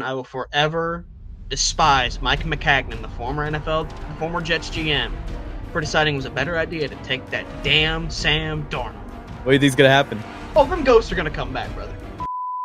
I will forever despise Mike McCagnon, the former Jets GM, for deciding it was a better idea to take that damn Sam Darnold. What do you think's gonna happen? Oh, them ghosts are gonna come back, brother.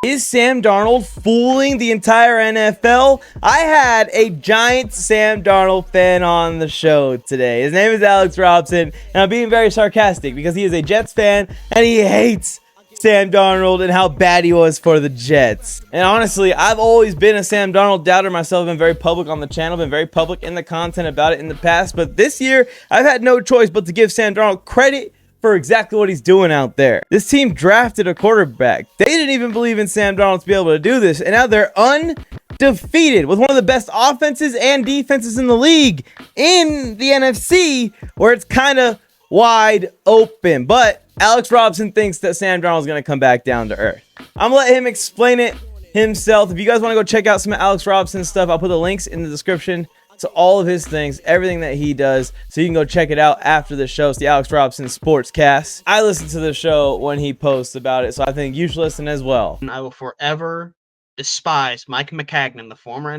Is Sam Darnold fooling the entire NFL? I had a giant Sam Darnold fan on the show today. His name is Alex Robson, and I'm being very sarcastic because he is a Jets fan and he hates Sam Darnold and how bad he was for the Jets. And honestly, I've always been a Sam Darnold doubter myself. I've been very public on the channel, been very public in the content about it in the past. But this year, I've had no choice but to give Sam Darnold credit for exactly what he's doing out there. This team drafted a quarterback. They didn't even believe in Sam Darnold to be able to do this. And now they're undefeated with one of the best offenses and defenses in the league in the NFC, where it's kind of wide open. But Alex Robson thinks that Sam Darnold is going to come back down to earth. I'm going to let him explain it himself. If you guys want to go check out some of Alex Robson's stuff, I'll put the links in the description to all of his things, everything that he does, so you can go check it out after the show. It's the Alex Robson Sportscast. I listen to the show when he posts about it, so I think you should listen as well. I will forever despise Mike McCagnon, the former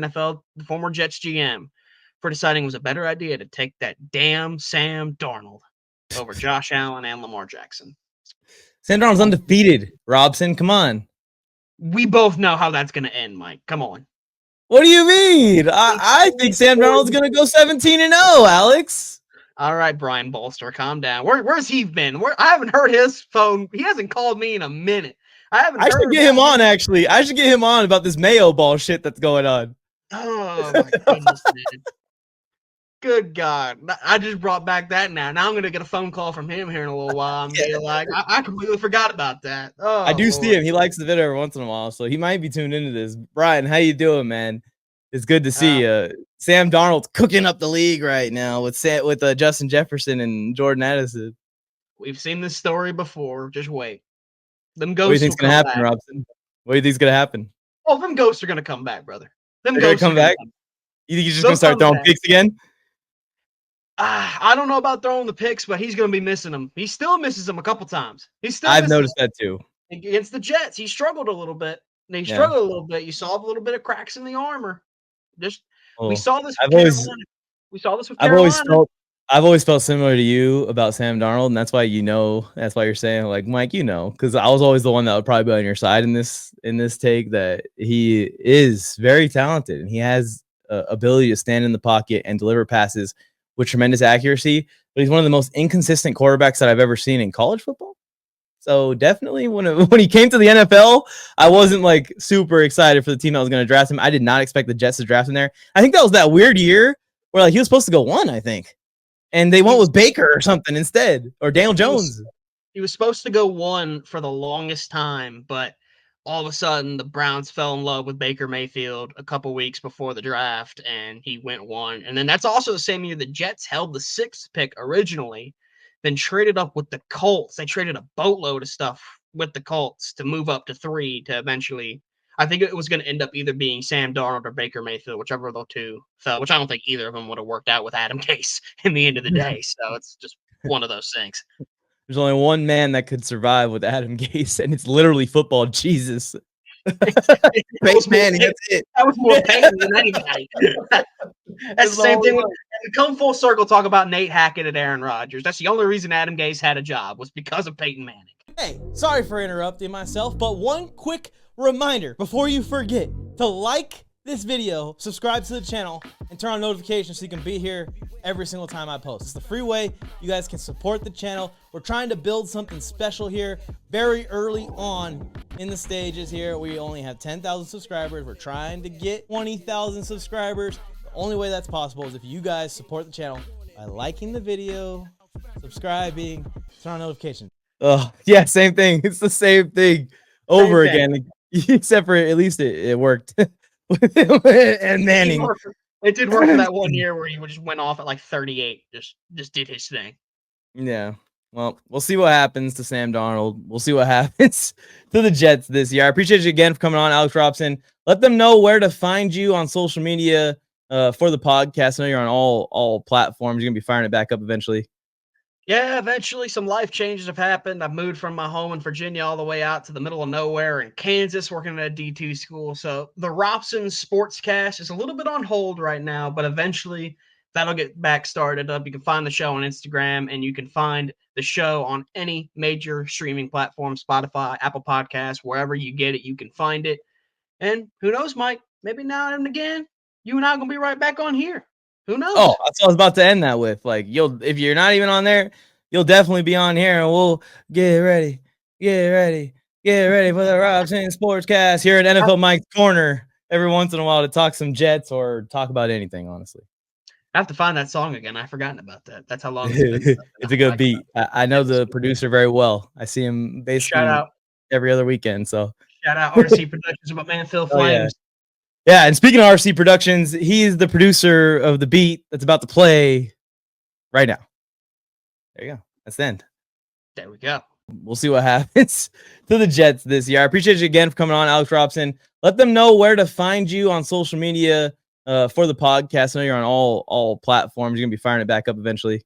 Jets GM, for deciding it was a better idea to take that damn Sam Darnold over Josh Allen and Lamar Jackson. Sam Darnold's undefeated, Robson. Come on. We both know how that's going to end, Mike. Come on. What do you mean? I think Sam Darnold's going to go 17-0, Alex. All right, Brian Bolster, calm down. Where's he been? I haven't heard his phone. He hasn't called me in a minute. I should get him on, actually. I should get him on about this Mayo ball shit that's going on. Oh, my goodness, man. Good God. I just brought back that now. Now I'm going to get a phone call from him here in a little while. I completely forgot about that. Oh, I do see him. He likes the video every once in a while, so he might be tuned into this. Brian, how you doing, man? It's good to see you. Sam Darnold's cooking up the league right now with Justin Jefferson and Jordan Addison. We've seen this story before. Just wait. Them ghosts. What do you think's going to happen, Robson? What do you think's going to happen? Oh, them ghosts are going to come back, brother. They're going to come back? You think he's just going to start throwing picks again? I don't know about throwing the picks, but he's going to be missing them. He still misses them a couple times. I've noticed that too. Against the Jets, he struggled a little bit. You saw a little bit of cracks in the armor. We saw this with Carolina. We saw this with Carolina. I've always felt similar to you about Sam Darnold, and that's why you're saying, like, Mike, because I was always the one that would probably be on your side in this take, that he is very talented and he has ability to stand in the pocket and deliver passes with tremendous accuracy, but he's one of the most inconsistent quarterbacks that I've ever seen in college football. So definitely when he came to the NFL, I wasn't like super excited for the team that was going to draft him. I did not expect the Jets to draft him there. I think that was that weird year where he was supposed to go 1, I think. And they went with Baker or something instead, or Daniel Jones. He was supposed to go 1 for the longest time, but all of a sudden the Browns fell in love with Baker Mayfield a couple weeks before the draft, and he went 1. And then that's also the same year the Jets held the 6th pick originally, then traded up with the Colts. They traded a boatload of stuff with the Colts to move up to 3 to eventually, I think it was going to end up either being Sam Darnold or Baker Mayfield, whichever of the two fell, which I don't think either of them would have worked out with Adam Gase in the end of the day. So it's just one of those things. There's only one man that could survive with Adam Gase, and it's literally football Jesus. Peyton Manning, that's it. That was more Peyton than anybody. That's the same thing. When we come full circle, talk about Nate Hackett and Aaron Rodgers. That's the only reason Adam Gase had a job, was because of Peyton Manning. Hey, sorry for interrupting myself, but one quick reminder before you forget to like this video, subscribe to the channel, and turn on notifications so you can be here every single time I post. It's the free way you guys can support the channel. We're trying to build something special here very early on in the stages here. We only have 10,000 subscribers. We're trying to get 20,000 subscribers. The only way that's possible is if you guys support the channel by liking the video, subscribing, turn on notifications. Oh, yeah, same thing. It's the same thing over again, except for at least it worked. And Manning. It did work for that one year where he just went off at like 38. Just did his thing. Yeah. Well, we'll see what happens to Sam Darnold. We'll see what happens to the Jets this year. I appreciate you again for coming on, Alex Robson. Let them know where to find you on social media for the podcast. I know you're on all platforms. You're going to be firing it back up eventually. Yeah, eventually some life changes have happened. I've moved from my home in Virginia all the way out to the middle of nowhere in Kansas, working at a D2 school. So the Robson Sportscast is a little bit on hold right now, but eventually that'll get back started up. You can find the show on Instagram, and you can find the show on any major streaming platform, Spotify, Apple Podcasts, wherever you get it, you can find it. And who knows, Mike, maybe now and again, you and I are going to be right back on here. Who Oh, knows? that's what I was about to end that with. Like, if you're not even on there, you'll definitely be on here, and we'll get ready, get ready, get ready for the Robson Sportscast here at NFL Mike's Corner every once in a while to talk some Jets or talk about anything, honestly. I have to find that song again. I've forgotten about that. That's how long it's been since I've been It's on a the good mic. beat. I know the producer very well. I see him Shout basically out, every other weekend. So, shout out RC Productions with my man Phil oh yeah, Flames. yeah. And speaking of RC Productions, he's the producer of the beat that's about to play right now. There you go. That's the end. There we go. We'll see what happens to the Jets this year. I appreciate you again for coming on, Alex Robson. Let them know where to find you on social media for the podcast. I know you're on all platforms. You're gonna be firing it back up eventually.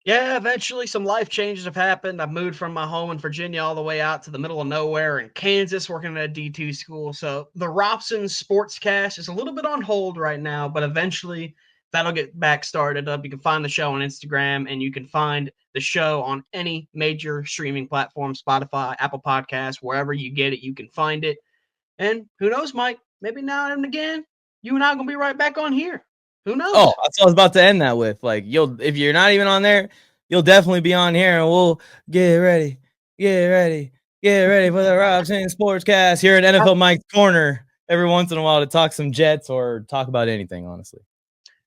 Yeah, eventually some life changes have happened. I've moved from my home in Virginia all the way out to the middle of nowhere in Kansas, working at a D2 school. So the Robson Sportscast is a little bit on hold right now, but eventually that'll get back started up. You can find the show on Instagram, and you can find the show on any major streaming platform, Spotify, Apple Podcasts, wherever you get it, you can find it. And who knows, Mike, maybe now and again, you and I are going to be right back on here. Who Oh, knows? that's what I was about to end that with. Like, if you're not even on there, you'll definitely be on here, and we'll get ready, get ready, get ready for the Robson Sportscast here at NFL Mike's Corner every once in a while to talk some Jets or talk about anything, honestly.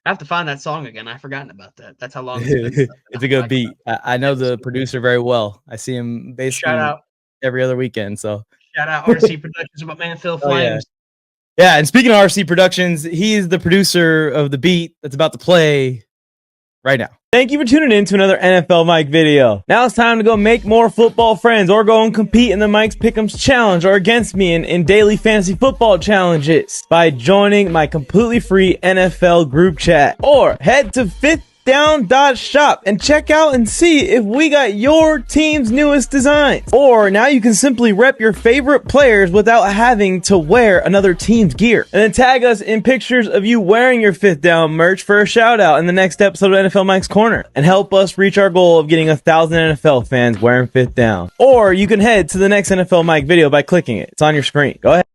I have to find that song again. I've forgotten about that. That's how long it's been since I've been It's on a the good mic. beat. I know the producer very well. I see him Shout basically out, every other weekend. So, shout out RC Productions with my man Phil oh yeah, Flames. yeah. And speaking of RC Productions, he's the producer of the beat that's about to play right now. Thank you for tuning in to another NFL Mike video. Now it's time to go make more football friends or go and compete in the Mike's Pickems Challenge or against me in daily fantasy football challenges by joining my completely free NFL group chat. Or head to fifthdown.shop and check out and see if we got your team's newest designs. Or now you can simply rep your favorite players without having to wear another team's gear. And then tag us in pictures of you wearing your Fifth Down merch for a shout out in the next episode of NFL Mike's Corner. And help us reach our goal of getting 1,000 NFL fans wearing Fifth Down. Or you can head to the next NFL Mike video by clicking it. It's on your screen. Go ahead.